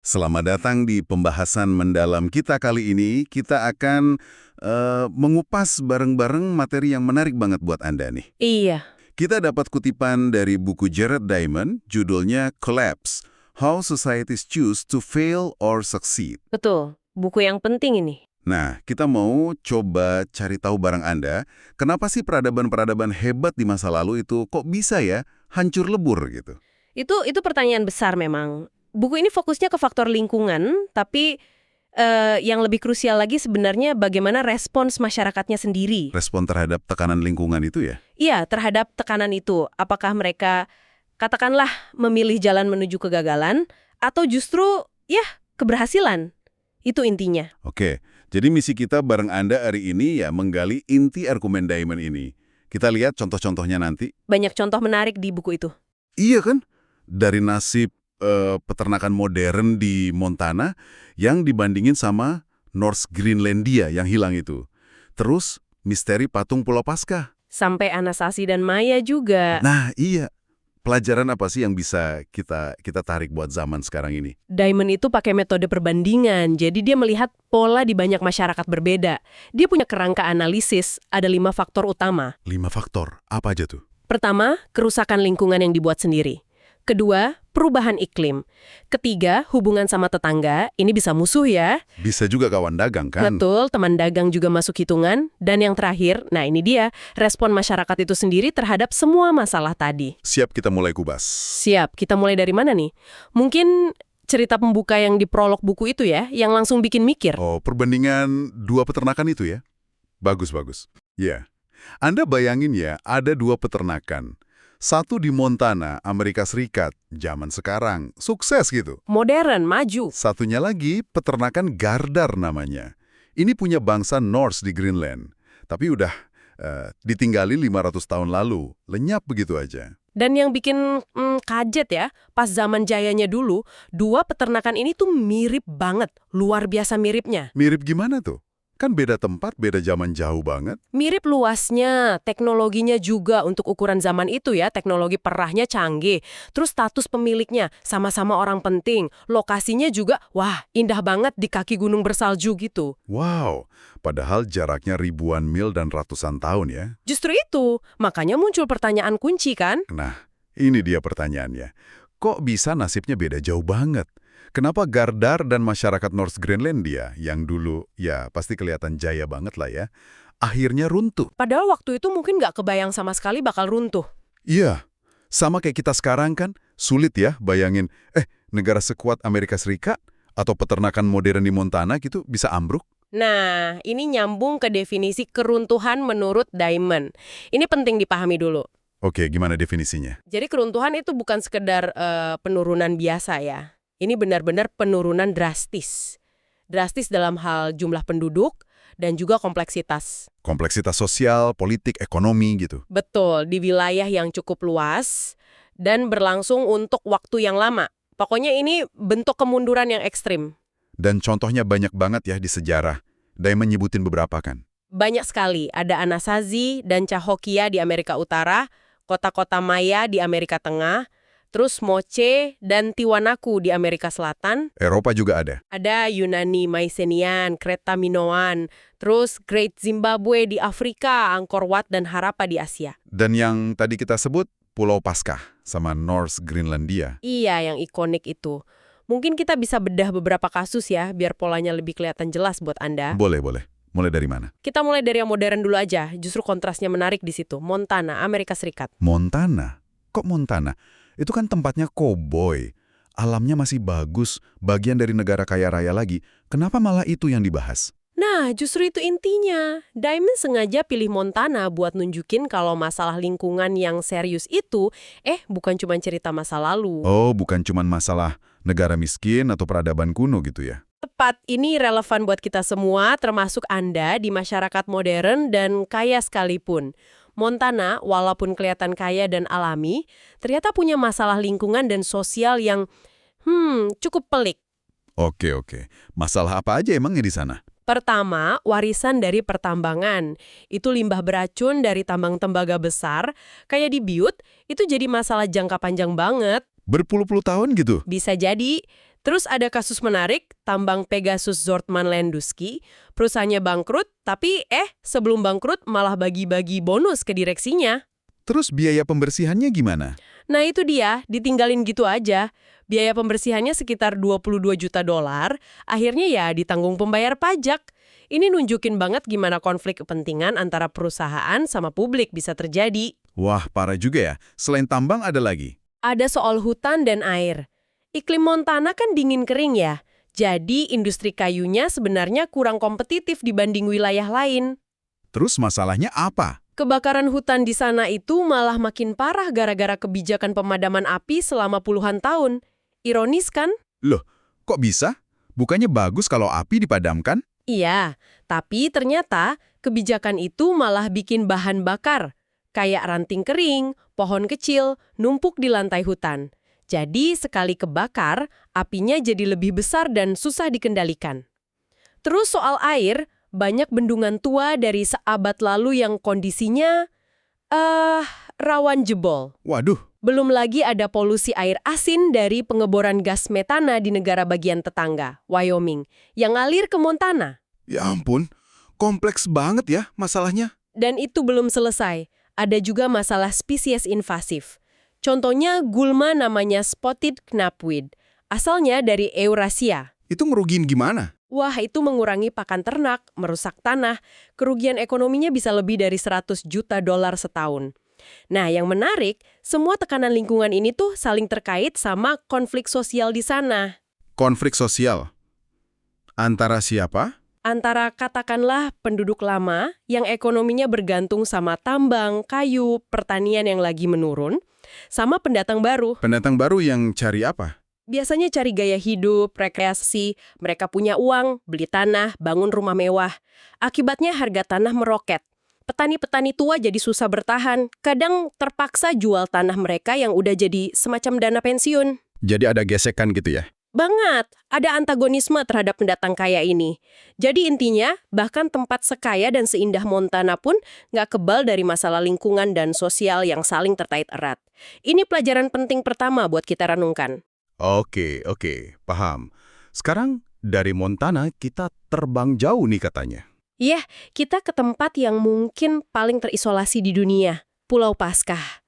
Selamat datang di pembahasan mendalam kita kali ini. Kita akan mengupas bareng-bareng materi yang menarik banget buat Anda nih. Iya, Kita dapat kutipan dari buku Jared Diamond, judulnya Collapse, How Societies Choose to Fail or Succeed. betul. Buku yang penting ini. Nah, kita mau coba cari tahu bareng Anda, kenapa sih peradaban-peradaban hebat di masa lalu itu kok bisa ya hancur lebur gitu? Itu pertanyaan besar memang. Buku ini fokusnya ke faktor lingkungan, tapi yang lebih krusial lagi sebenarnya bagaimana respons masyarakatnya sendiri. Respon terhadap tekanan lingkungan itu ya? Iya, terhadap tekanan itu. Apakah mereka, katakanlah, memilih jalan menuju kegagalan, atau justru, ya, keberhasilan. Itu intinya. Oke, jadi misi kita bareng Anda hari ini ya menggali inti argumen Diamond ini. Kita lihat contoh-contohnya nanti. Banyak contoh menarik di buku itu. Iya kan? Dari nasib peternakan modern di Montana yang dibandingin sama North Greenlandia yang hilang itu. Terus misteri patung Pulau Paskah. Sampai Anasazi dan Maya juga. Nah iya, pelajaran apa sih yang bisa kita tarik buat zaman sekarang ini? Diamond itu pakai metode perbandingan, jadi dia melihat pola di banyak masyarakat berbeda. Dia punya kerangka analisis, ada 5 faktor utama. 5 faktor, apa aja tuh? Pertama, kerusakan lingkungan yang dibuat sendiri. Kedua, perubahan iklim. Ketiga, hubungan sama tetangga, ini bisa musuh ya. Bisa juga kawan dagang kan? Betul, teman dagang juga masuk hitungan. Dan yang terakhir, nah ini dia, respon masyarakat itu sendiri terhadap semua masalah tadi. Siap kita mulai kubas. Siap, kita mulai dari mana nih? Mungkin cerita pembuka yang di prolog buku itu ya, yang langsung bikin mikir. Oh, perbandingan 2 peternakan itu ya? Bagus. Ya. Anda bayangin ya, ada 2 peternakan. Satu di Montana, Amerika Serikat, zaman sekarang. Sukses gitu. Modern, maju. Satunya lagi, peternakan Gardar namanya. Ini punya bangsa Norse di Greenland. Tapi udah ditinggali 500 tahun lalu. Lenyap begitu aja. Dan yang bikin kaget ya, pas zaman jayanya dulu, 2 peternakan ini tuh mirip banget, luar biasa miripnya. Mirip gimana tuh? Kan beda tempat, beda zaman jauh banget. Mirip luasnya, teknologinya juga untuk ukuran zaman itu ya, teknologi perahnya canggih. Terus status pemiliknya, sama-sama orang penting. Lokasinya juga, wah indah banget di kaki gunung bersalju gitu. Wow, padahal jaraknya ribuan mil dan ratusan tahun ya. Justru itu, makanya muncul pertanyaan kunci kan? Nah, ini dia pertanyaannya. Kok bisa nasibnya beda jauh banget? Kenapa Gardar dan masyarakat North Greenlandia, yang dulu ya pasti kelihatan jaya banget lah ya, akhirnya runtuh? Padahal waktu itu mungkin nggak kebayang sama sekali bakal runtuh. Iya, sama kayak kita sekarang kan, sulit ya bayangin, negara sekuat Amerika Serikat atau peternakan modern di Montana gitu bisa ambruk? Nah, ini nyambung ke definisi keruntuhan menurut Diamond. Ini penting dipahami dulu. Oke, gimana definisinya? Jadi keruntuhan itu bukan sekedar penurunan biasa ya. Ini benar-benar penurunan drastis. Drastis dalam hal jumlah penduduk dan juga kompleksitas. Kompleksitas sosial, politik, ekonomi gitu. Betul, di wilayah yang cukup luas dan berlangsung untuk waktu yang lama. Pokoknya ini bentuk kemunduran yang ekstrim. Dan contohnya banyak banget ya di sejarah. Diamond nyebutin beberapa kan? Banyak sekali, ada Anasazi dan Cahokia di Amerika Utara, kota-kota Maya di Amerika Tengah, terus Moche dan Tiwanaku di Amerika Selatan. Eropa juga ada. Ada Yunani Mycenaean, Kreta Minoan, terus Great Zimbabwe di Afrika, Angkor Wat dan Harappa di Asia. Dan yang tadi kita sebut, Pulau Paskah sama North Greenlandia. Iya, yang ikonik itu. Mungkin kita bisa bedah beberapa kasus ya, biar polanya lebih kelihatan jelas buat Anda. Boleh. Mulai dari mana? Kita mulai dari yang modern dulu aja, justru kontrasnya menarik di situ. Montana, Amerika Serikat. Montana? Kok Montana? Itu kan tempatnya koboi. Alamnya masih bagus, bagian dari negara kaya raya lagi. Kenapa malah itu yang dibahas? Nah, justru itu intinya. Diamond sengaja pilih Montana buat nunjukin kalau masalah lingkungan yang serius itu, bukan cuma cerita masa lalu. Oh, bukan cuma masalah negara miskin atau peradaban kuno gitu ya? Tepat, ini relevan buat kita semua, termasuk Anda di masyarakat modern dan kaya sekalipun. Montana, walaupun kelihatan kaya dan alami, ternyata punya masalah lingkungan dan sosial yang, cukup pelik. Oke. Masalah apa aja emangnya di sana? Pertama, warisan dari pertambangan. Itu limbah beracun dari tambang tembaga besar, kayak di Butte, itu jadi masalah jangka panjang banget. Berpuluh-puluh tahun gitu? Bisa jadi, Terus ada kasus menarik, tambang Pegasus Zortman Landusky, perusahaannya bangkrut, tapi sebelum bangkrut malah bagi-bagi bonus ke direksinya. Terus biaya pembersihannya gimana? Nah itu dia, ditinggalin gitu aja. Biaya pembersihannya sekitar 22 juta dolar, akhirnya ya ditanggung pembayar pajak. Ini nunjukin banget gimana konflik kepentingan antara perusahaan sama publik bisa terjadi. Wah, parah juga ya. Selain tambang ada lagi. Ada soal hutan dan air. Iklim Montana kan dingin kering ya, jadi industri kayunya sebenarnya kurang kompetitif dibanding wilayah lain. Terus masalahnya apa? Kebakaran hutan di sana itu malah makin parah gara-gara kebijakan pemadaman api selama puluhan tahun. Ironis kan? Loh, kok bisa? Bukannya bagus kalau api dipadamkan? Iya, tapi ternyata kebijakan itu malah bikin bahan bakar, kayak ranting kering, pohon kecil, numpuk di lantai hutan. Jadi sekali kebakar, apinya jadi lebih besar dan susah dikendalikan. Terus soal air, banyak bendungan tua dari seabad lalu yang kondisinya rawan jebol. Waduh, Belum lagi ada polusi air asin dari pengeboran gas metana di negara bagian tetangga, Wyoming, yang ngalir ke Montana. ya ampun. Kompleks banget ya masalahnya. Dan itu belum selesai. Ada juga masalah spesies invasif. Contohnya gulma namanya spotted knapweed. Asalnya dari Eurasia. Itu ngerugiin gimana? Wah, itu mengurangi pakan ternak, merusak tanah. Kerugian ekonominya bisa lebih dari 100 juta dolar setahun. Nah, yang menarik, semua tekanan lingkungan ini tuh saling terkait sama konflik sosial di sana. Konflik sosial. Antara siapa? Antara katakanlah penduduk lama yang ekonominya bergantung sama tambang, kayu, pertanian yang lagi menurun, sama pendatang baru. Pendatang baru yang cari apa? Biasanya cari gaya hidup, rekreasi, mereka punya uang, beli tanah, bangun rumah mewah. Akibatnya harga tanah meroket. Petani-petani tua jadi susah bertahan, kadang terpaksa jual tanah mereka yang udah jadi semacam dana pensiun. Jadi ada gesekan gitu ya? Banget, ada antagonisme terhadap pendatang kaya ini. Jadi intinya, bahkan tempat sekaya dan seindah Montana pun nggak kebal dari masalah lingkungan dan sosial yang saling terkait erat. Ini pelajaran penting pertama buat kita renungkan. Oke, paham. Sekarang dari Montana kita terbang jauh nih katanya. Iya, kita ke tempat yang mungkin paling terisolasi di dunia, Pulau Paskah.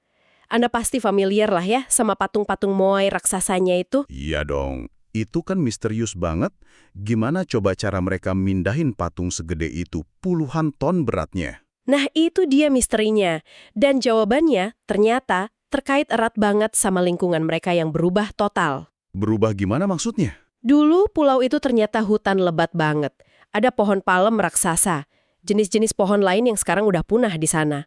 Anda pasti familiar lah ya sama patung-patung Moai raksasanya itu. Iya dong, itu kan misterius banget. Gimana coba cara mereka mindahin patung segede itu, puluhan ton beratnya? Nah itu dia misterinya. Dan jawabannya ternyata terkait erat banget sama lingkungan mereka yang berubah total. Berubah gimana maksudnya? Dulu pulau itu ternyata hutan lebat banget. Ada pohon palem raksasa, jenis-jenis pohon lain yang sekarang udah punah di sana.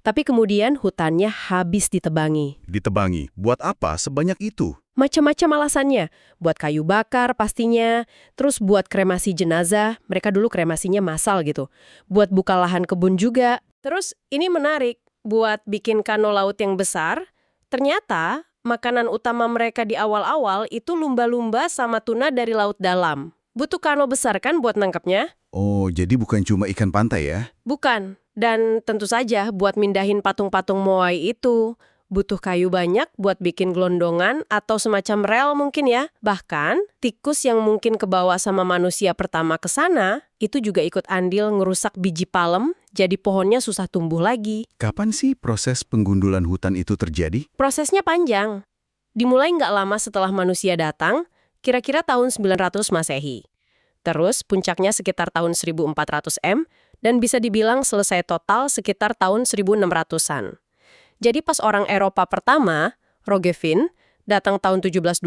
Tapi kemudian hutannya habis ditebangi. Ditebangi, buat apa sebanyak itu? Macam-macam alasannya. Buat kayu bakar pastinya, terus buat kremasi jenazah, mereka dulu kremasinya massal gitu. Buat buka lahan kebun juga. Terus ini menarik, buat bikin kano laut yang besar, ternyata makanan utama mereka di awal-awal itu lumba-lumba sama tuna dari laut dalam. Butuh kano besar kan buat nangkepnya? Oh, jadi bukan cuma ikan pantai ya? Bukan. Dan tentu saja buat mindahin patung-patung Moai itu, butuh kayu banyak buat bikin gelondongan atau semacam rel mungkin ya. Bahkan, tikus yang mungkin kebawa sama manusia pertama ke sana, itu juga ikut andil ngerusak biji palem, jadi pohonnya susah tumbuh lagi. Kapan sih proses penggundulan hutan itu terjadi? Prosesnya panjang. Dimulai nggak lama setelah manusia datang, kira-kira tahun 900 Masehi. Terus puncaknya sekitar tahun 1400 M, dan bisa dibilang selesai total sekitar tahun 1600-an. Jadi pas orang Eropa pertama, Roggeveen, datang tahun 1722,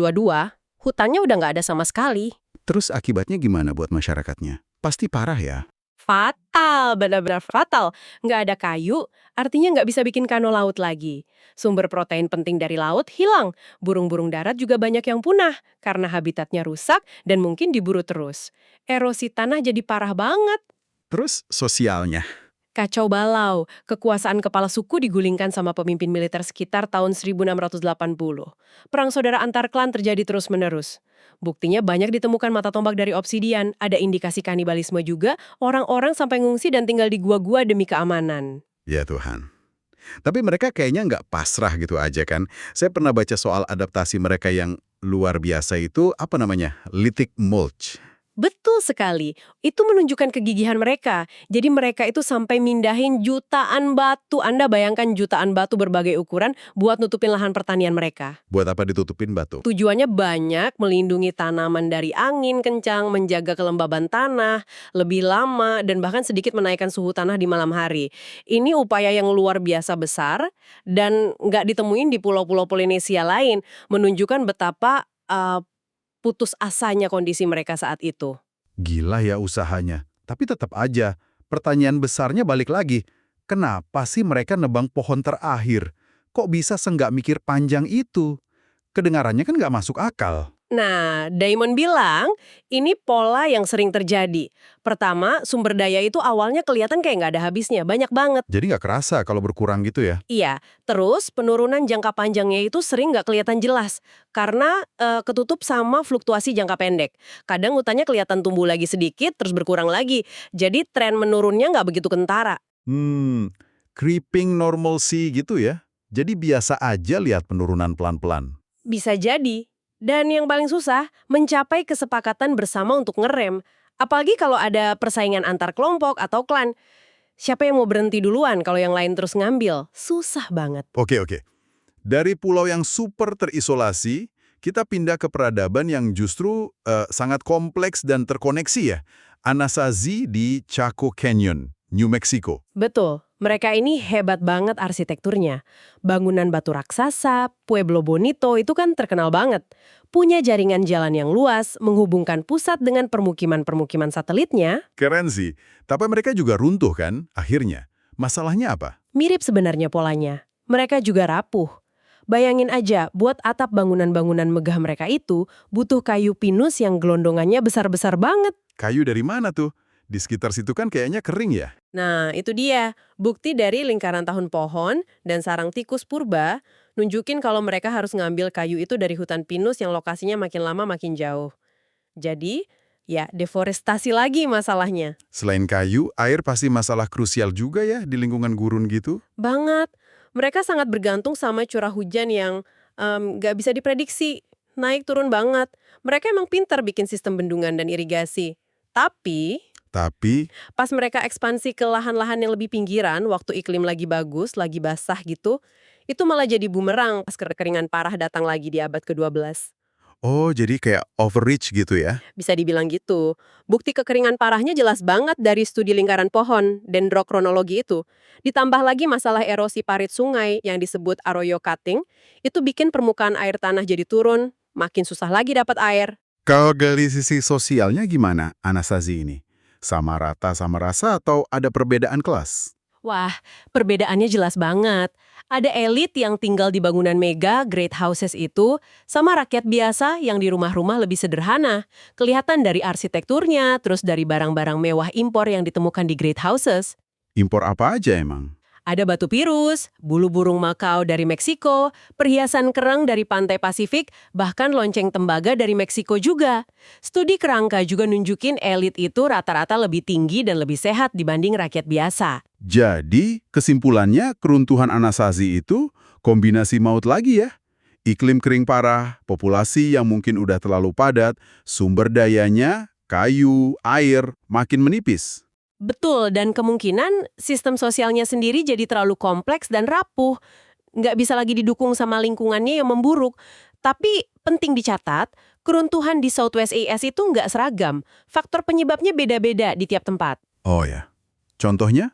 hutannya udah nggak ada sama sekali. Terus akibatnya gimana buat masyarakatnya? Pasti parah ya? Fatal, benar-benar fatal. Nggak ada kayu, artinya nggak bisa bikin kano laut lagi. Sumber protein penting dari laut hilang. Burung-burung darat juga banyak yang punah, karena habitatnya rusak dan mungkin diburu terus. Erosi tanah jadi parah banget. Terus sosialnya? Kacau balau, kekuasaan kepala suku digulingkan sama pemimpin militer sekitar tahun 1680. Perang saudara antar klan terjadi terus-menerus. Buktinya banyak ditemukan mata tombak dari obsidian, ada indikasi kanibalisme juga, orang-orang sampai ngungsi dan tinggal di gua-gua demi keamanan. Ya Tuhan. Tapi mereka kayaknya nggak pasrah gitu aja kan. Saya pernah baca soal adaptasi mereka yang luar biasa itu apa namanya? Litik mulch. Betul sekali. Itu menunjukkan kegigihan mereka. Jadi mereka itu sampai mindahin jutaan batu. Anda bayangkan jutaan batu berbagai ukuran buat nutupin lahan pertanian mereka. Buat apa ditutupin batu? Tujuannya banyak, melindungi tanaman dari angin kencang, menjaga kelembaban tanah, lebih lama, dan bahkan sedikit menaikkan suhu tanah di malam hari. Ini upaya yang luar biasa besar dan nggak ditemuin di pulau-pulau Polinesia lain, menunjukkan betapa putus asanya kondisi mereka saat itu. Gila ya usahanya. Tapi tetap aja, pertanyaan besarnya balik lagi. Kenapa sih mereka nebang pohon terakhir? Kok bisa senggak mikir panjang itu? Kedengarannya kan nggak masuk akal. Nah, Damon bilang ini pola yang sering terjadi. Pertama, sumber daya itu awalnya kelihatan kayak nggak ada habisnya, banyak banget. Jadi nggak kerasa kalau berkurang gitu ya? Iya, terus penurunan jangka panjangnya itu sering nggak kelihatan jelas karena ketutup sama fluktuasi jangka pendek. Kadang hutannya kelihatan tumbuh lagi sedikit, terus berkurang lagi. Jadi tren menurunnya nggak begitu kentara. Creeping normalcy gitu ya? Jadi biasa aja lihat penurunan pelan-pelan. Bisa jadi. Dan yang paling susah, mencapai kesepakatan bersama untuk ngerem. Apalagi kalau ada persaingan antar kelompok atau klan. Siapa yang mau berhenti duluan kalau yang lain terus ngambil? Susah banget. Oke. Dari pulau yang super terisolasi, kita pindah ke peradaban yang justru sangat kompleks dan terkoneksi ya. Anasazi di Chaco Canyon, New Mexico. Betul. Mereka ini hebat banget arsitekturnya. Bangunan batu raksasa, Pueblo Bonito itu kan terkenal banget. Punya jaringan jalan yang luas, menghubungkan pusat dengan permukiman-permukiman satelitnya. Keren sih. Tapi mereka juga runtuh kan, akhirnya. Masalahnya apa? Mirip sebenarnya polanya. Mereka juga rapuh. Bayangin aja, buat atap bangunan-bangunan megah mereka itu, butuh kayu pinus yang gelondongannya besar-besar banget. Kayu dari mana tuh? Di sekitar situ kan kayaknya kering ya? Nah, itu dia. Bukti dari lingkaran tahun pohon dan sarang tikus purba nunjukin kalau mereka harus ngambil kayu itu dari hutan pinus yang lokasinya makin lama makin jauh. Jadi, ya deforestasi lagi masalahnya. Selain kayu, air pasti masalah krusial juga ya di lingkungan gurun gitu? Banget. Mereka sangat bergantung sama curah hujan yang nggak bisa diprediksi. Naik turun banget. Mereka emang pintar bikin sistem bendungan dan irigasi. Tapi Tapi, pas mereka ekspansi ke lahan-lahan yang lebih pinggiran, waktu iklim lagi bagus, lagi basah gitu, itu malah jadi bumerang pas kekeringan parah datang lagi di abad ke-12. oh jadi kayak overreach gitu ya? Bisa dibilang gitu. Bukti kekeringan parahnya jelas banget dari studi lingkaran pohon, dendrokronologi itu. Ditambah lagi masalah erosi parit sungai yang disebut arroyo cutting, itu bikin permukaan air tanah jadi turun, makin susah lagi dapat air. Kalau dari sisi sosialnya gimana, Anasazi ini? Sama rata sama rasa atau ada perbedaan kelas? Wah, perbedaannya jelas banget. Ada elit yang tinggal di bangunan mega, great houses itu, sama rakyat biasa yang di rumah-rumah lebih sederhana. Kelihatan dari arsitekturnya, terus dari barang-barang mewah impor yang ditemukan di great houses. Impor apa aja emang? Ada batu pirus, bulu burung Makau dari Meksiko, perhiasan kerang dari pantai Pasifik, bahkan lonceng tembaga dari Meksiko juga. Studi kerangka juga nunjukin elit itu rata-rata lebih tinggi dan lebih sehat dibanding rakyat biasa. Jadi, kesimpulannya keruntuhan Anasazi itu kombinasi maut lagi ya? Iklim kering parah, populasi yang mungkin udah terlalu padat, sumber dayanya, kayu, air, makin menipis. Betul, dan kemungkinan sistem sosialnya sendiri jadi terlalu kompleks dan rapuh. Nggak bisa lagi didukung sama lingkungannya yang memburuk. Tapi penting dicatat, keruntuhan di Southwest AS itu nggak seragam. Faktor penyebabnya beda-beda di tiap tempat. Oh ya, contohnya?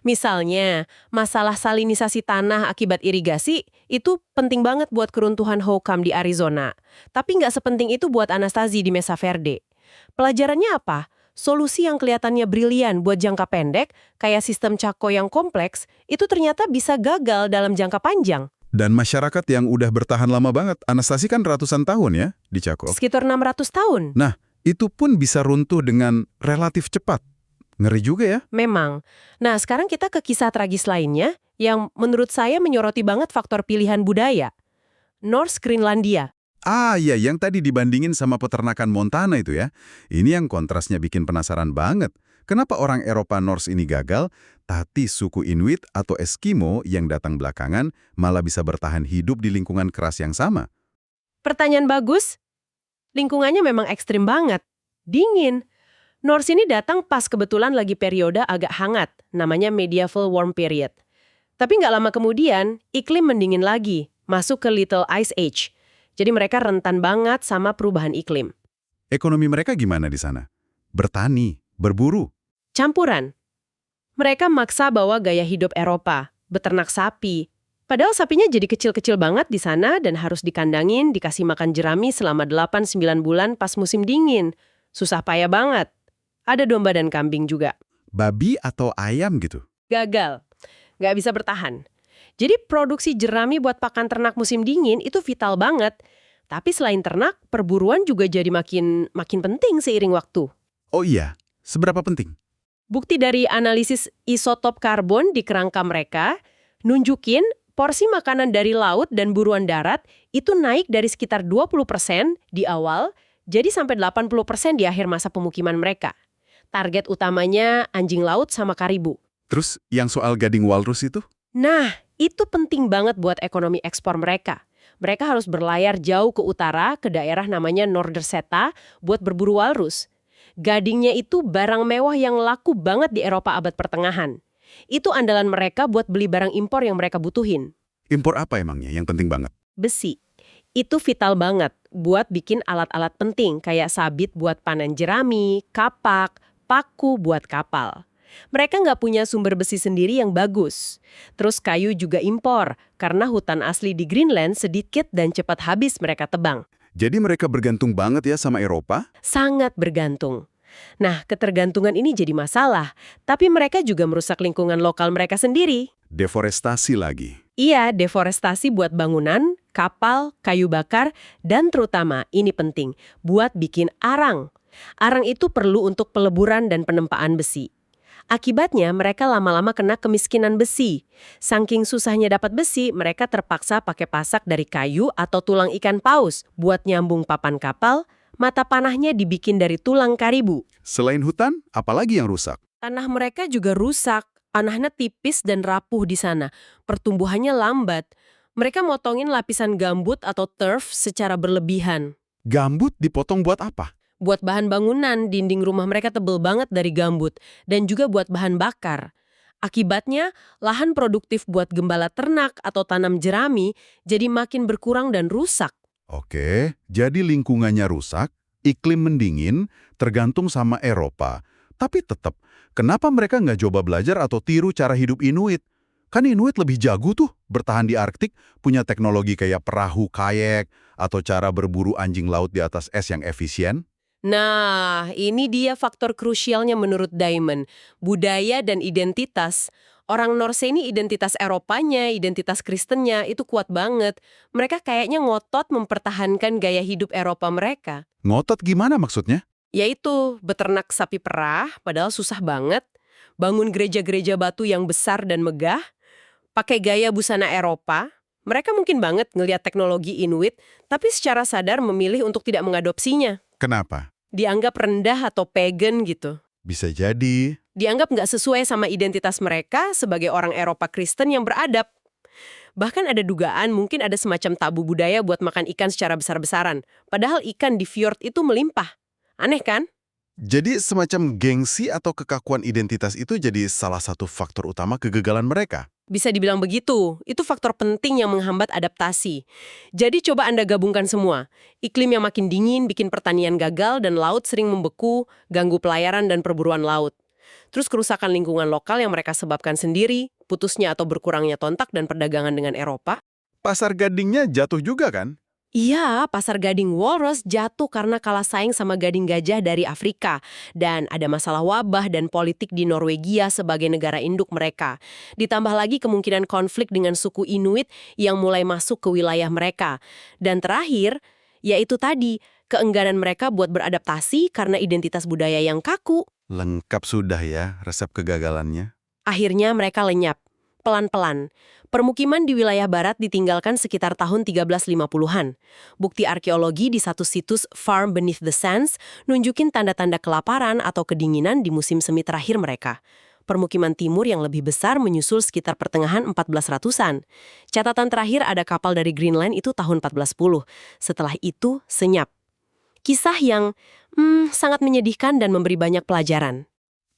Misalnya, masalah salinisasi tanah akibat irigasi itu penting banget buat keruntuhan Hokum di Arizona. Tapi nggak sepenting itu buat Anasazi di Mesa Verde. Pelajarannya apa? Solusi yang kelihatannya brilian buat jangka pendek, kayak sistem Chaco yang kompleks, itu ternyata bisa gagal dalam jangka panjang. Dan masyarakat yang udah bertahan lama banget, Anasazi kan ratusan tahun ya di Chaco. Sekitar 600 tahun. Nah, itu pun bisa runtuh dengan relatif cepat. Ngeri juga ya. Memang. Nah, sekarang kita ke kisah tragis lainnya yang menurut saya menyoroti banget faktor pilihan budaya. North Greenlandia. Ah iya, yang tadi dibandingin sama peternakan Montana itu ya. Ini yang kontrasnya bikin penasaran banget. Kenapa orang Eropa Norse ini gagal, tapi suku Inuit atau Eskimo yang datang belakangan malah bisa bertahan hidup di lingkungan keras yang sama? Pertanyaan bagus. Lingkungannya memang ekstrim banget. Dingin. Norse ini datang pas kebetulan lagi periode agak hangat, namanya Medieval Warm Period. Tapi nggak lama kemudian, iklim mendingin lagi, masuk ke Little Ice Age. Jadi mereka rentan banget sama perubahan iklim. Ekonomi mereka gimana di sana? Bertani, berburu. Campuran. Mereka maksa bawa gaya hidup Eropa, beternak sapi. Padahal sapinya jadi kecil-kecil banget di sana dan harus dikandangin, dikasih makan jerami selama 8-9 bulan pas musim dingin. Susah payah banget. Ada domba dan kambing juga. Babi atau ayam gitu? Gagal. Nggak bisa bertahan. Jadi produksi jerami buat pakan ternak musim dingin itu vital banget. Tapi selain ternak, perburuan juga jadi makin penting seiring waktu. Oh iya, seberapa penting? Bukti dari analisis isotop karbon di kerangka mereka nunjukin porsi makanan dari laut dan buruan darat itu naik dari sekitar 20% di awal jadi sampai 80% di akhir masa pemukiman mereka. Target utamanya anjing laut sama karibu. Terus yang soal gading walrus itu? Nah, itu penting banget buat ekonomi ekspor mereka. Mereka harus berlayar jauh ke utara, ke daerah namanya Norderseta, buat berburu walrus. Gadingnya itu barang mewah yang laku banget di Eropa abad pertengahan. Itu andalan mereka buat beli barang impor yang mereka butuhin. Impor apa emangnya yang penting banget? Besi. Itu vital banget buat bikin alat-alat penting, kayak sabit buat panen jerami, kapak, paku buat kapal. Mereka nggak punya sumber besi sendiri yang bagus. Terus kayu juga impor, karena hutan asli di Greenland sedikit dan cepat habis mereka tebang. Jadi mereka bergantung banget ya sama Eropa? Sangat bergantung. Nah, ketergantungan ini jadi masalah, tapi mereka juga merusak lingkungan lokal mereka sendiri. Deforestasi lagi. Iya, deforestasi buat bangunan, kapal, kayu bakar, dan terutama, ini penting, buat bikin arang. Arang itu perlu untuk peleburan dan penempaan besi. Akibatnya, mereka lama-lama kena kemiskinan besi. Saking susahnya dapat besi, mereka terpaksa pakai pasak dari kayu atau tulang ikan paus buat nyambung papan kapal, mata panahnya dibikin dari tulang karibu. Selain hutan, apalagi yang rusak? Tanah mereka juga rusak. Tanahnya tipis dan rapuh di sana. Pertumbuhannya lambat. Mereka motongin lapisan gambut atau turf secara berlebihan. Gambut dipotong buat apa? Buat bahan bangunan, dinding rumah mereka tebel banget dari gambut. Dan juga buat bahan bakar. Akibatnya, lahan produktif buat gembala ternak atau tanam jerami jadi makin berkurang dan rusak. Oke, jadi lingkungannya rusak, iklim mendingin, tergantung sama Eropa. Tapi tetap, kenapa mereka nggak coba belajar atau tiru cara hidup Inuit? Kan Inuit lebih jago tuh bertahan di Arktik, punya teknologi kayak perahu kayak atau cara berburu anjing laut di atas es yang efisien. Nah, ini dia faktor krusialnya menurut Diamond. Budaya dan identitas. Orang Norse ini identitas Eropanya, identitas Kristennya, itu kuat banget. Mereka kayaknya ngotot mempertahankan gaya hidup Eropa mereka. Ngotot gimana maksudnya? Yaitu beternak sapi perah, padahal susah banget. Bangun gereja-gereja batu yang besar dan megah. Pakai gaya busana Eropa. Mereka mungkin banget ngelihat teknologi Inuit, tapi secara sadar memilih untuk tidak mengadopsinya. Kenapa? Dianggap rendah atau pagan gitu. Bisa jadi. Dianggap nggak sesuai sama identitas mereka sebagai orang Eropa Kristen yang beradab. Bahkan ada dugaan mungkin ada semacam tabu budaya buat makan ikan secara besar-besaran. Padahal ikan di fjord itu melimpah. Aneh kan? Jadi semacam gengsi atau kekakuan identitas itu jadi salah satu faktor utama kegagalan mereka. Bisa dibilang begitu. Itu faktor penting yang menghambat adaptasi. Jadi coba Anda gabungkan semua. Iklim yang makin dingin bikin pertanian gagal dan laut sering membeku, ganggu pelayaran dan perburuan laut. Terus kerusakan lingkungan lokal yang mereka sebabkan sendiri, putusnya atau berkurangnya kontak dan perdagangan dengan Eropa. Pasar gadingnya jatuh juga kan? Iya, pasar gading walrus jatuh karena kalah saing sama gading gajah dari Afrika. Dan ada masalah wabah dan politik di Norwegia sebagai negara induk mereka. Ditambah lagi kemungkinan konflik dengan suku Inuit yang mulai masuk ke wilayah mereka. Dan terakhir, yaitu tadi, keengganan mereka buat beradaptasi karena identitas budaya yang kaku. Lengkap sudah ya resep kegagalannya. Akhirnya mereka lenyap. Pelan-pelan. Permukiman di wilayah barat ditinggalkan sekitar tahun 1350-an. Bukti arkeologi di satu situs Farm Beneath the Sands nunjukin tanda-tanda kelaparan atau kedinginan di musim semi terakhir mereka. Permukiman timur yang lebih besar menyusul sekitar pertengahan 1400-an. Catatan terakhir ada kapal dari Greenland itu tahun 1410. Setelah itu, senyap. Kisah yang sangat menyedihkan dan memberi banyak pelajaran.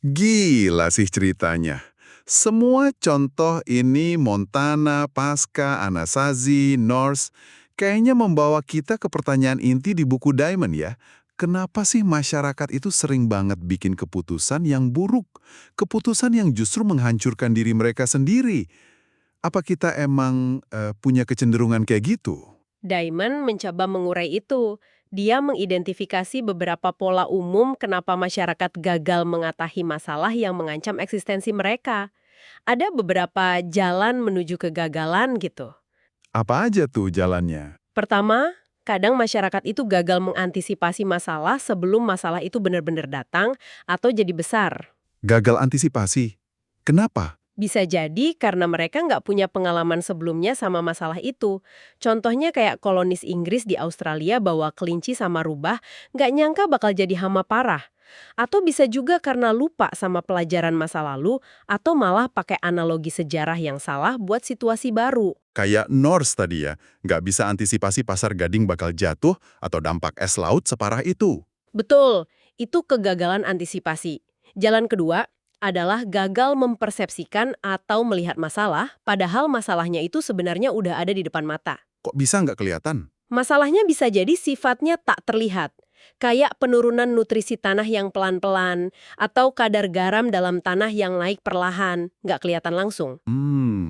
Gila sih ceritanya. Semua contoh ini Montana, Pasca, Anasazi, Norse, kayaknya membawa kita ke pertanyaan inti di buku Diamond ya. Kenapa sih masyarakat itu sering banget bikin keputusan yang buruk? Keputusan yang justru menghancurkan diri mereka sendiri. Apa kita emang punya kecenderungan kayak gitu? Diamond mencoba mengurai itu. Dia mengidentifikasi beberapa pola umum kenapa masyarakat gagal mengatasi masalah yang mengancam eksistensi mereka. Ada beberapa jalan menuju kegagalan gitu. Apa aja tuh jalannya? Pertama, kadang masyarakat itu gagal mengantisipasi masalah sebelum masalah itu benar-benar datang atau jadi besar. Gagal antisipasi. Kenapa? Bisa jadi karena mereka nggak punya pengalaman sebelumnya sama masalah itu. Contohnya kayak kolonis Inggris di Australia bawa kelinci sama rubah, nggak nyangka bakal jadi hama parah. Atau bisa juga karena lupa sama pelajaran masa lalu, atau malah pakai analogi sejarah yang salah buat situasi baru. Kayak Norse tadi ya, nggak bisa antisipasi pasar Gading bakal jatuh atau dampak es laut separah itu. Betul, itu kegagalan antisipasi. Jalan kedua adalah gagal mempersepsikan atau melihat masalah, padahal masalahnya itu sebenarnya udah ada di depan mata. Kok bisa nggak kelihatan? Masalahnya bisa jadi sifatnya tak terlihat, kayak penurunan nutrisi tanah yang pelan-pelan, atau kadar garam dalam tanah yang naik perlahan, nggak kelihatan langsung.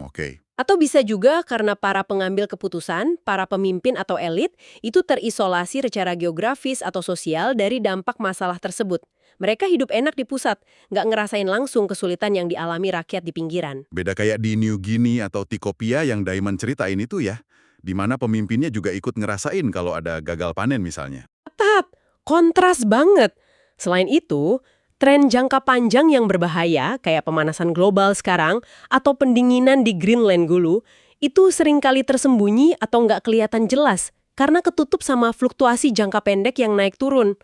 Oke. Atau bisa juga karena para pengambil keputusan, para pemimpin atau elit, itu terisolasi secara geografis atau sosial dari dampak masalah tersebut. Mereka hidup enak di pusat, nggak ngerasain langsung kesulitan yang dialami rakyat di pinggiran. Beda kayak di New Guinea atau Tikopia yang Diamond ceritain itu ya, di mana pemimpinnya juga ikut ngerasain kalau ada gagal panen misalnya. Ketat, kontras banget. Selain itu, tren jangka panjang yang berbahaya, kayak pemanasan global sekarang, atau pendinginan di Greenland dulu, itu seringkali tersembunyi atau nggak kelihatan jelas, karena ketutup sama fluktuasi jangka pendek yang naik turun.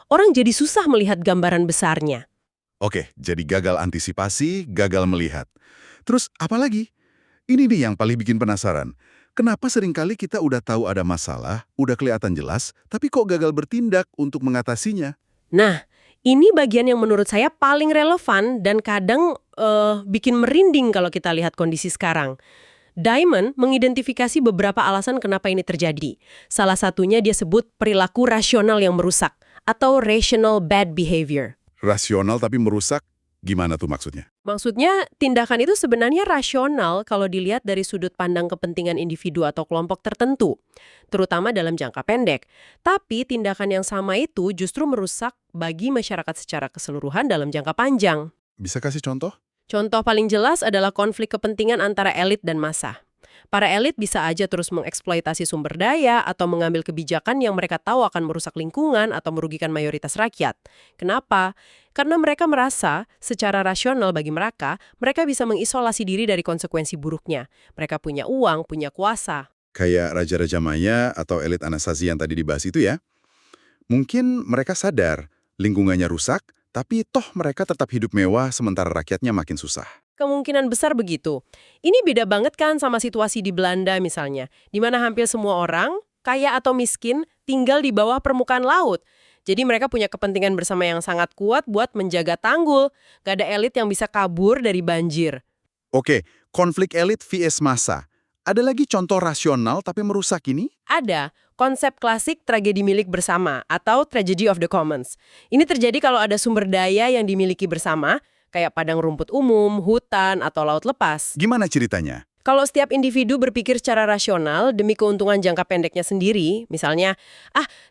Orang jadi susah melihat gambaran besarnya. Oke, jadi gagal antisipasi, gagal melihat. Terus apa lagi? Ini nih yang paling bikin penasaran. Kenapa seringkali kita udah tahu ada masalah, udah kelihatan jelas, tapi kok gagal bertindak untuk mengatasinya? Nah, ini bagian yang menurut saya paling relevan dan kadang bikin merinding kalau kita lihat kondisi sekarang. Diamond mengidentifikasi beberapa alasan kenapa ini terjadi. Salah satunya dia sebut perilaku rasional yang merusak, atau rational bad behavior. Rasional tapi merusak, gimana tuh maksudnya? Maksudnya, tindakan itu sebenarnya rasional kalau dilihat dari sudut pandang kepentingan individu atau kelompok tertentu, terutama dalam jangka pendek. Tapi tindakan yang sama itu justru merusak bagi masyarakat secara keseluruhan dalam jangka panjang. Bisa kasih contoh? Contoh paling jelas adalah konflik kepentingan antara elit dan massa. Para elit bisa aja terus mengeksploitasi sumber daya atau mengambil kebijakan yang mereka tahu akan merusak lingkungan atau merugikan mayoritas rakyat. Kenapa? Karena mereka merasa, secara rasional bagi mereka bisa mengisolasi diri dari konsekuensi buruknya. Mereka punya uang, punya kuasa. Kayak Raja-Raja Maya atau elit Anasazi yang tadi dibahas itu ya. Mungkin mereka sadar lingkungannya rusak, tapi toh mereka tetap hidup mewah sementara rakyatnya makin susah. Kemungkinan besar begitu. Ini beda banget kan sama situasi di Belanda misalnya, di mana hampir semua orang, kaya atau miskin, tinggal di bawah permukaan laut. Jadi mereka punya kepentingan bersama yang sangat kuat buat menjaga tanggul. Gak ada elit yang bisa kabur dari banjir. Oke, konflik elit vs massa. Ada lagi contoh rasional tapi merusak ini? Ada konsep klasik tragedi milik bersama atau tragedy of the commons. Ini terjadi kalau ada sumber daya yang dimiliki bersama, kayak padang rumput umum, hutan, atau laut lepas. Gimana ceritanya? Kalau setiap individu berpikir secara rasional demi keuntungan jangka pendeknya sendiri, misalnya,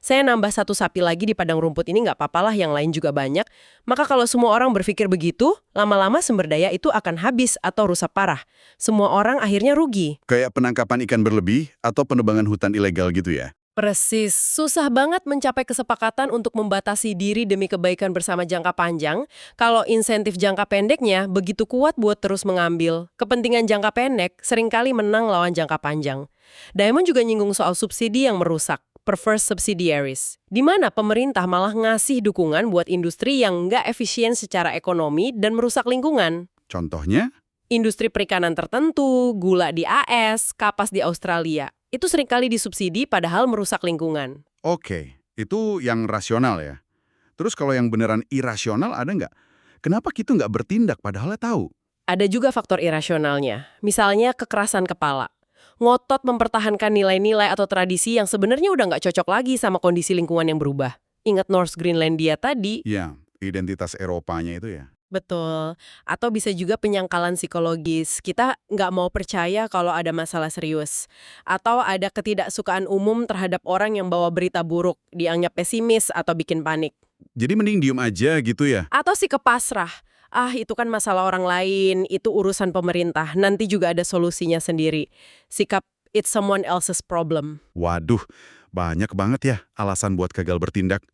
saya nambah satu sapi lagi di padang rumput ini nggak apa-apalah, yang lain juga banyak, maka kalau semua orang berpikir begitu, lama-lama sumber daya itu akan habis atau rusak parah. Semua orang akhirnya rugi. Kayak penangkapan ikan berlebih atau penebangan hutan ilegal gitu ya? Persis, susah banget mencapai kesepakatan untuk membatasi diri demi kebaikan bersama jangka panjang kalau insentif jangka pendeknya begitu kuat buat terus mengambil. Kepentingan jangka pendek seringkali menang lawan jangka panjang. Diamond juga nyinggung soal subsidi yang merusak, perverse subsidiaries, di mana pemerintah malah ngasih dukungan buat industri yang nggak efisien secara ekonomi dan merusak lingkungan. Contohnya? Industri perikanan tertentu, gula di AS, kapas di Australia. Itu seringkali disubsidi padahal merusak lingkungan. Oke, itu yang rasional ya. Terus kalau yang beneran irasional ada nggak? Kenapa kita nggak bertindak padahalnya tahu? Ada juga faktor irasionalnya, misalnya kekerasan kepala. Ngotot mempertahankan nilai-nilai atau tradisi yang sebenarnya udah nggak cocok lagi sama kondisi lingkungan yang berubah. Ingat North Greenlandia tadi? Ya, identitas Eropanya itu ya. Betul. Atau bisa juga penyangkalan psikologis. Kita nggak mau percaya kalau ada masalah serius. Atau ada ketidaksukaan umum terhadap orang yang bawa berita buruk, dianggap pesimis atau bikin panik. Jadi mending diem aja gitu ya? Atau sikap pasrah. Ah, itu kan masalah orang lain, itu urusan pemerintah, nanti juga ada solusinya sendiri. Sikap it's someone else's problem. Waduh, banyak banget ya alasan buat gagal bertindak.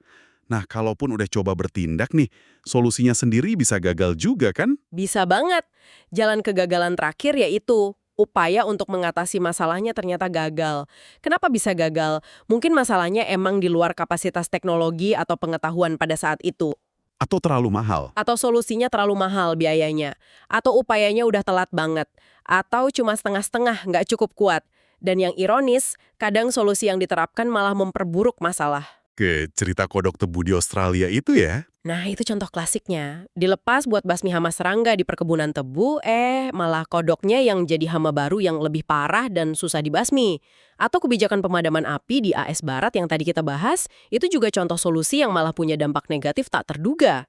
Nah, kalaupun udah coba bertindak nih, solusinya sendiri bisa gagal juga kan? Bisa banget. Jalan kegagalan terakhir yaitu upaya untuk mengatasi masalahnya ternyata gagal. Kenapa bisa gagal? Mungkin masalahnya emang di luar kapasitas teknologi atau pengetahuan pada saat itu. Atau terlalu mahal? Atau solusinya terlalu mahal biayanya. Atau upayanya udah telat banget. Atau cuma setengah-setengah, nggak cukup kuat. Dan yang ironis, kadang solusi yang diterapkan malah memperburuk masalah. Ke cerita kodok tebu di Australia itu ya? Nah, itu contoh klasiknya. Dilepas buat basmi hama serangga di perkebunan tebu, malah kodoknya yang jadi hama baru yang lebih parah dan susah dibasmi. Atau kebijakan pemadaman api di AS Barat yang tadi kita bahas, itu juga contoh solusi yang malah punya dampak negatif tak terduga.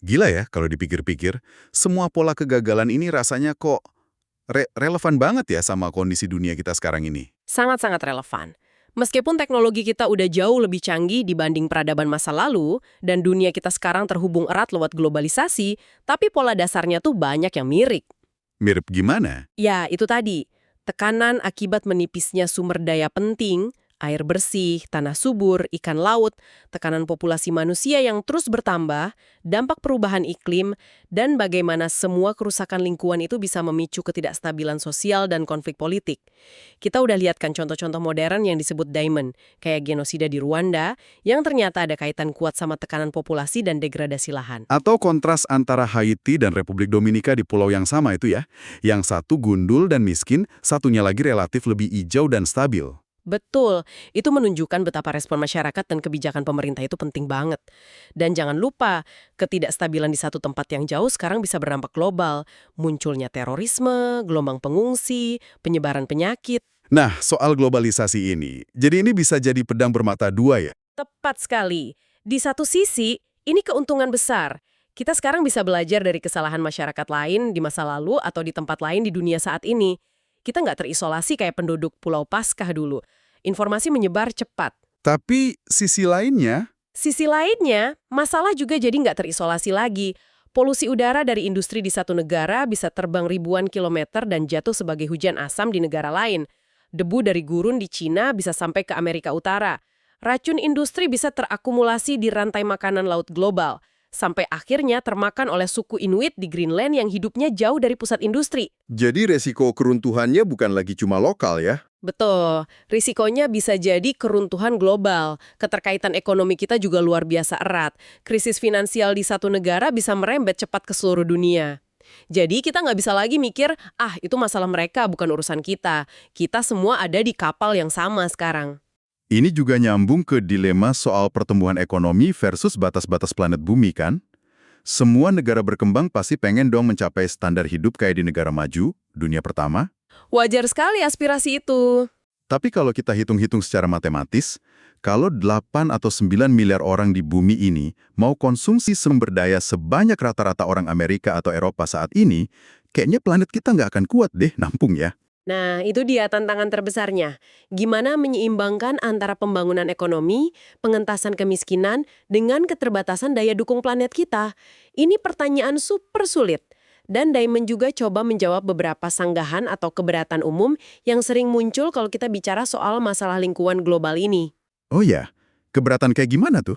Gila ya kalau dipikir-pikir, semua pola kegagalan ini rasanya kok relevan banget ya sama kondisi dunia kita sekarang ini. Sangat-sangat relevan. Meskipun teknologi kita udah jauh lebih canggih dibanding peradaban masa lalu, dan dunia kita sekarang terhubung erat lewat globalisasi, tapi pola dasarnya tuh banyak yang mirip. Mirip gimana? Ya, itu tadi. Tekanan akibat menipisnya sumber daya penting, air bersih, tanah subur, ikan laut, tekanan populasi manusia yang terus bertambah, dampak perubahan iklim, dan bagaimana semua kerusakan lingkungan itu bisa memicu ketidakstabilan sosial dan konflik politik. Kita udah lihat kan contoh-contoh modern yang disebut Diamond, kayak genosida di Rwanda, yang ternyata ada kaitan kuat sama tekanan populasi dan degradasi lahan. Atau kontras antara Haiti dan Republik Dominika di pulau yang sama itu ya. Yang satu gundul dan miskin, satunya lagi relatif lebih hijau dan stabil. Betul, itu menunjukkan betapa respon masyarakat dan kebijakan pemerintah itu penting banget. Dan jangan lupa, ketidakstabilan di satu tempat yang jauh sekarang bisa berdampak global. Munculnya terorisme, gelombang pengungsi, penyebaran penyakit. Nah, soal globalisasi ini, jadi ini bisa jadi pedang bermata dua ya? Tepat sekali. Di satu sisi, ini keuntungan besar. Kita sekarang bisa belajar dari kesalahan masyarakat lain di masa lalu atau di tempat lain di dunia saat ini. Kita nggak terisolasi kayak penduduk Pulau Paskah dulu. Informasi menyebar cepat. Tapi sisi lainnya, Masalah juga jadi nggak terisolasi lagi. Polusi udara dari industri di satu negara bisa terbang ribuan kilometer dan jatuh sebagai hujan asam di negara lain. Debu dari gurun di Cina bisa sampai ke Amerika Utara. Racun industri bisa terakumulasi di rantai makanan laut global. Sampai akhirnya termakan oleh suku Inuit di Greenland yang hidupnya jauh dari pusat industri. Jadi resiko keruntuhannya bukan lagi cuma lokal ya? Betul, risikonya bisa jadi keruntuhan global. Keterkaitan ekonomi kita juga luar biasa erat. Krisis finansial di satu negara bisa merembet cepat ke seluruh dunia. Jadi kita nggak bisa lagi mikir, itu masalah mereka bukan urusan kita. Kita semua ada di kapal yang sama sekarang. ini juga nyambung ke dilema soal pertumbuhan ekonomi versus batas-batas planet bumi kan? Semua negara berkembang pasti pengen dong mencapai standar hidup kayak di negara maju, dunia pertama. Wajar sekali aspirasi itu. Tapi kalau kita hitung-hitung secara matematis, kalau 8 atau 9 miliar orang di bumi ini mau konsumsi sumber daya sebanyak rata-rata orang Amerika atau Eropa saat ini, kayaknya planet kita nggak akan kuat deh nampung ya. Nah, itu dia tantangan terbesarnya. Gimana menyeimbangkan antara pembangunan ekonomi, pengentasan kemiskinan, dengan keterbatasan daya dukung planet kita? Ini pertanyaan super sulit. Dan Diamond juga coba menjawab beberapa sanggahan atau keberatan umum yang sering muncul kalau kita bicara soal masalah lingkungan global ini. Oh ya, keberatan kayak gimana tuh?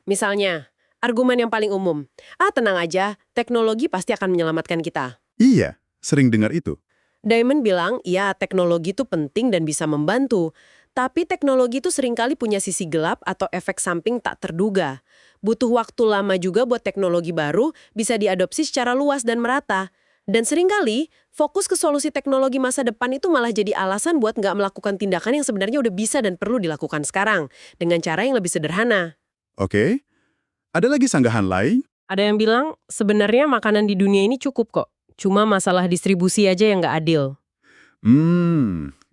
Misalnya, argumen yang paling umum, tenang aja, teknologi pasti akan menyelamatkan kita. Iya, sering dengar itu. Diamond bilang, ya teknologi itu penting dan bisa membantu, tapi teknologi itu seringkali punya sisi gelap atau efek samping tak terduga. Butuh waktu lama juga buat teknologi baru bisa diadopsi secara luas dan merata. Dan seringkali, fokus ke solusi teknologi masa depan itu malah jadi alasan buat nggak melakukan tindakan yang sebenarnya udah bisa dan perlu dilakukan sekarang, dengan cara yang lebih sederhana. Oke, ada lagi sanggahan lain? Ada yang bilang, sebenarnya makanan di dunia ini cukup kok. Cuma masalah distribusi aja yang nggak adil.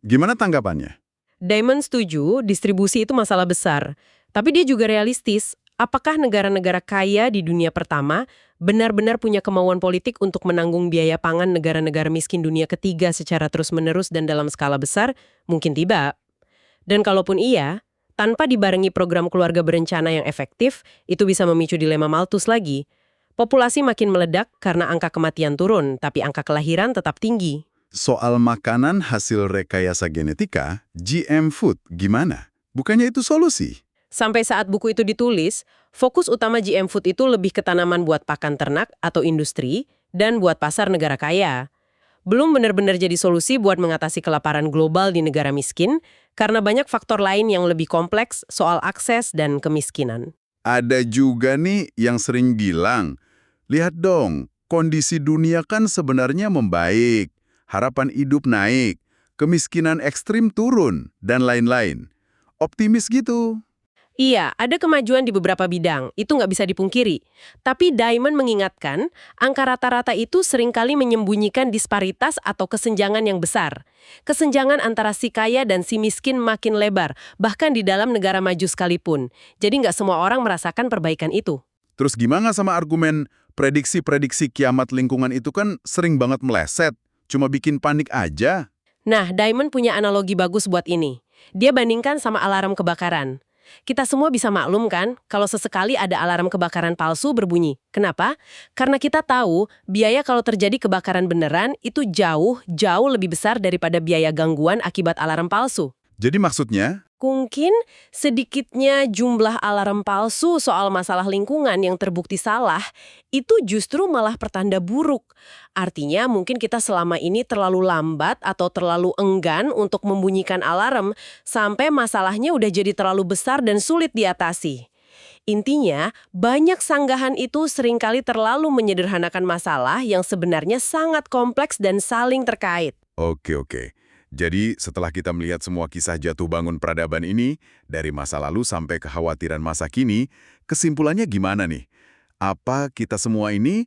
Gimana tanggapannya? Diamond setuju, distribusi itu masalah besar. Tapi dia juga realistis. Apakah negara-negara kaya di dunia pertama benar-benar punya kemauan politik untuk menanggung biaya pangan negara-negara miskin dunia ketiga secara terus-menerus dan dalam skala besar? Mungkin tidak. Dan kalaupun iya, tanpa dibarengi program keluarga berencana yang efektif, itu bisa memicu dilema Malthus lagi. Populasi makin meledak karena angka kematian turun, tapi angka kelahiran tetap tinggi. Soal makanan hasil rekayasa genetika, GM food gimana? Bukannya itu solusi? Sampai saat buku itu ditulis, fokus utama GM Food itu lebih ke tanaman buat pakan ternak atau industri dan buat pasar negara kaya. Belum benar-benar jadi solusi buat mengatasi kelaparan global di negara miskin, karena banyak faktor lain yang lebih kompleks soal akses dan kemiskinan. Ada juga nih yang sering bilang, lihat dong, kondisi dunia kan sebenarnya membaik, harapan hidup naik, kemiskinan ekstrim turun, dan lain-lain. Optimis gitu. Iya, ada kemajuan di beberapa bidang, itu nggak bisa dipungkiri. Tapi Diamond mengingatkan, angka rata-rata itu seringkali menyembunyikan disparitas atau kesenjangan yang besar. Kesenjangan antara si kaya dan si miskin makin lebar, bahkan di dalam negara maju sekalipun. Jadi nggak semua orang merasakan perbaikan itu. Terus gimana sama argumen prediksi-prediksi kiamat lingkungan itu kan sering banget meleset, cuma bikin panik aja? Nah, Diamond punya analogi bagus buat ini. Dia bandingkan sama alarm kebakaran. Kita semua bisa maklum kan kalau sesekali ada alarm kebakaran palsu berbunyi. Kenapa? Karena kita tahu biaya kalau terjadi kebakaran beneran itu jauh lebih besar daripada biaya gangguan akibat alarm palsu. Jadi maksudnya, Mungkin sedikitnya jumlah alarm palsu soal masalah lingkungan yang terbukti salah itu justru malah pertanda buruk. Artinya mungkin kita selama ini terlalu lambat atau terlalu enggan untuk membunyikan alarm sampai masalahnya udah jadi terlalu besar dan sulit diatasi. Intinya, banyak sanggahan itu seringkali terlalu menyederhanakan masalah yang sebenarnya sangat kompleks dan saling terkait. Oke. Jadi setelah kita melihat semua kisah jatuh bangun peradaban ini, dari masa lalu sampai kekhawatiran masa kini, kesimpulannya gimana nih? Apa kita semua ini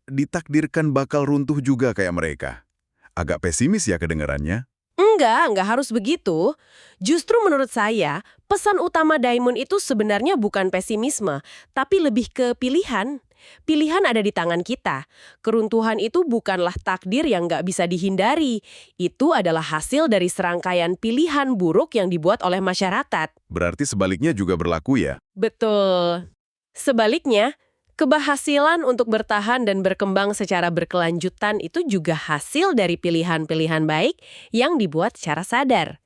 ditakdirkan bakal runtuh juga kayak mereka? Agak pesimis ya kedengarannya. Enggak harus begitu. Justru menurut saya, pesan utama Diamond itu sebenarnya bukan pesimisme, tapi lebih ke pilihan. Pilihan ada di tangan kita. Keruntuhan itu bukanlah takdir yang nggak bisa dihindari. Itu adalah hasil dari serangkaian pilihan buruk yang dibuat oleh masyarakat. Berarti sebaliknya juga berlaku ya? Betul. Sebaliknya, keberhasilan untuk bertahan dan berkembang secara berkelanjutan itu juga hasil dari pilihan-pilihan baik yang dibuat secara sadar.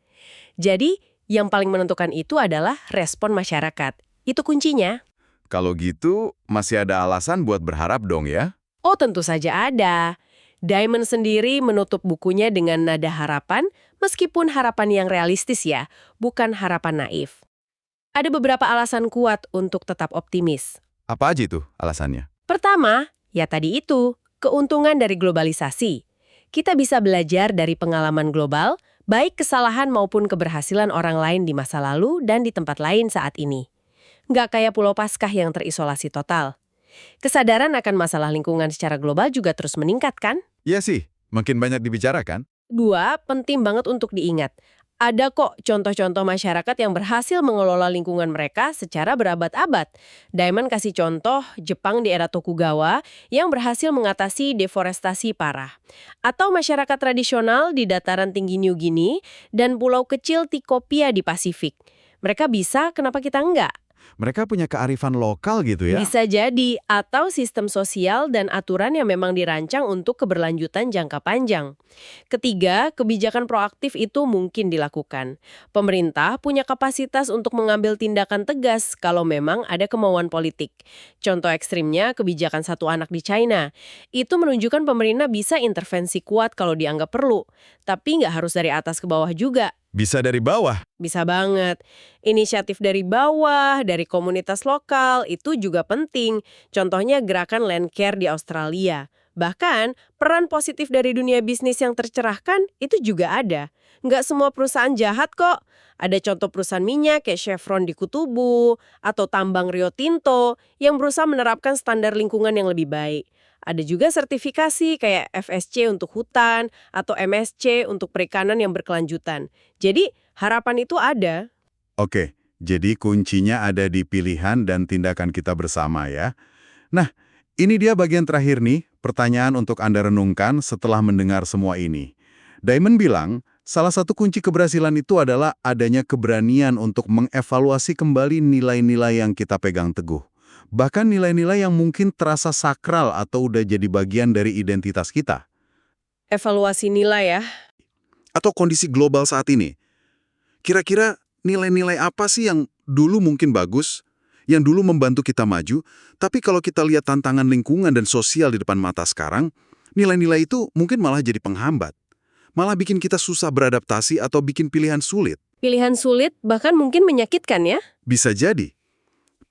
Jadi, yang paling menentukan itu adalah respon masyarakat. Itu kuncinya. Kalau gitu, masih ada alasan buat berharap dong ya? Oh, tentu saja ada. Diamond sendiri menutup bukunya dengan nada harapan, meskipun harapan yang realistis ya, bukan harapan naif. Ada beberapa alasan kuat untuk tetap optimis. Apa aja itu alasannya? Pertama, ya tadi itu, keuntungan dari globalisasi. Kita bisa belajar dari pengalaman global, baik kesalahan maupun keberhasilan orang lain di masa lalu dan di tempat lain saat ini. Nggak kayak Pulau Paskah yang terisolasi total. Kesadaran akan masalah lingkungan secara global juga terus meningkat kan? Iya sih, makin banyak dibicarakan. 2, penting banget untuk diingat. Ada kok contoh-contoh masyarakat yang berhasil mengelola lingkungan mereka secara berabad-abad. Diamond kasih contoh Jepang di era Tokugawa yang berhasil mengatasi deforestasi parah. Atau masyarakat tradisional di dataran tinggi New Guinea dan pulau kecil Tikopia di Pasifik. Mereka bisa, kenapa kita enggak? Mereka punya kearifan lokal gitu ya? Bisa jadi, atau sistem sosial dan aturan yang memang dirancang untuk keberlanjutan jangka panjang. Ketiga, kebijakan proaktif itu mungkin dilakukan. Pemerintah punya kapasitas untuk mengambil tindakan tegas kalau memang ada kemauan politik. Contoh ekstrimnya, kebijakan satu anak di China. Itu menunjukkan pemerintah bisa intervensi kuat kalau dianggap perlu. Tapi nggak harus dari atas ke bawah juga. Bisa dari bawah? Bisa banget. Inisiatif dari bawah, dari komunitas lokal, itu juga penting. Contohnya gerakan Land Care di Australia. Bahkan, peran positif dari dunia bisnis yang tercerahkan itu juga ada. Nggak semua perusahaan jahat kok. Ada contoh perusahaan minyak kayak Chevron di Kutubu, atau tambang Rio Tinto yang berusaha menerapkan standar lingkungan yang lebih baik. Ada juga sertifikasi kayak FSC untuk hutan, atau MSC untuk perikanan yang berkelanjutan. Jadi, harapan itu ada. Oke, jadi kuncinya ada di pilihan dan tindakan kita bersama ya. Nah, ini dia bagian terakhir nih, pertanyaan untuk Anda renungkan setelah mendengar semua ini. Diamond bilang, salah satu kunci keberhasilan itu adalah adanya keberanian untuk mengevaluasi kembali nilai-nilai yang kita pegang teguh. Bahkan nilai-nilai yang mungkin terasa sakral atau udah jadi bagian dari identitas kita. Evaluasi nilai ya. Atau kondisi global saat ini. Kira-kira nilai-nilai apa sih yang dulu mungkin bagus, yang dulu membantu kita maju, tapi kalau kita lihat tantangan lingkungan dan sosial di depan mata sekarang, nilai-nilai itu mungkin malah jadi penghambat. Malah bikin kita susah beradaptasi atau bikin pilihan sulit. Pilihan sulit bahkan mungkin menyakitkan ya. Bisa jadi.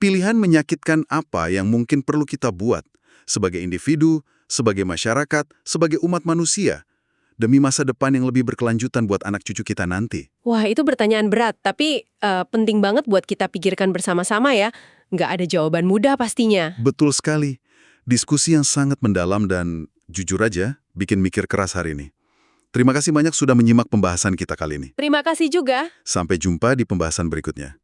Pilihan menyakitkan apa yang mungkin perlu kita buat sebagai individu, sebagai masyarakat, sebagai umat manusia, demi masa depan yang lebih berkelanjutan buat anak cucu kita nanti. Wah, itu pertanyaan berat, tapi penting banget buat kita pikirkan bersama-sama ya. Nggak ada jawaban mudah pastinya. Betul sekali. Diskusi yang sangat mendalam dan jujur aja bikin mikir keras hari ini. Terima kasih banyak sudah menyimak pembahasan kita kali ini. Terima kasih juga. Sampai jumpa di pembahasan berikutnya.